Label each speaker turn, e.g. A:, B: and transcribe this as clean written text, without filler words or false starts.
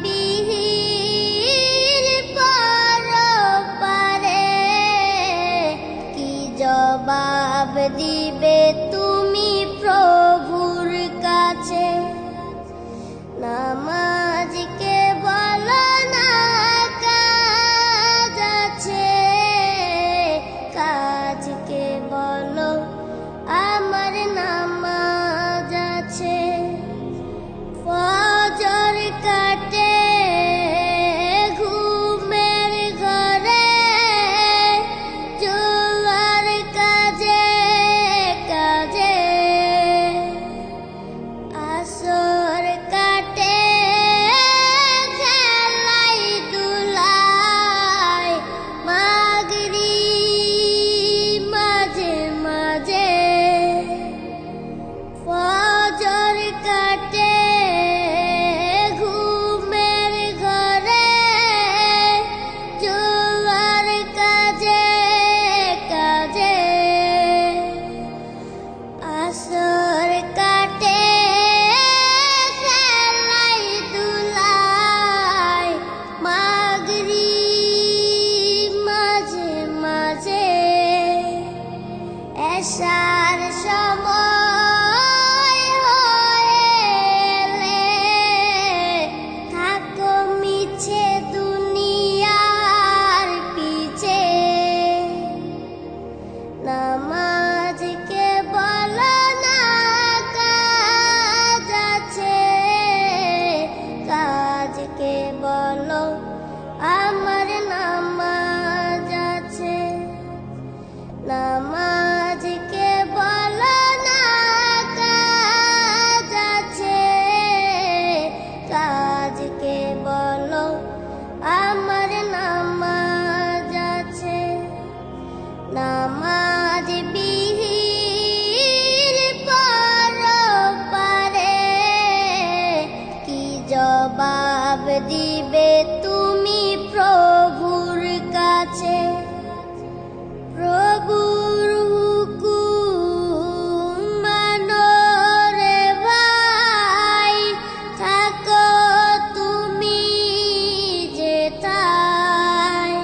A: বিহীন পরপারে কি জবাব দিবে তুমি প্রভুর কাছে? নামাজকে বলো না কাজ আছে, কাজকে বলো আমার নামাজ আছে। ফজর কাটে ঘুমের ঘরে, জোয়ার কাজে কাজে। আসর কাটে খেলাই দুলাই, মাগরিব মাঝে মাঝে। ফজর কাটে ঘুমের ঘরে, জোয়ার কাজে কাজে। আসর কাটে খেলাই দুলাই, মাগরিব মাঝে মাঝে। এশার সময় হলে থাকো মিছে দুনিয়ার পিছে। নামাজকে বলো না কাজ আছে, কাজকে বলো আমার নামাজ আছে। নামাজকে বলো না কাজ আছে, কাজকে বলো আমার নামাজ আছে। নামাজ বিহীন পরপারে কি জবাব দিবে তুমি প্রভুর কাছে? প্রভুর হুকুম মানো রে ভাই, থাকো তুমি যেথায়।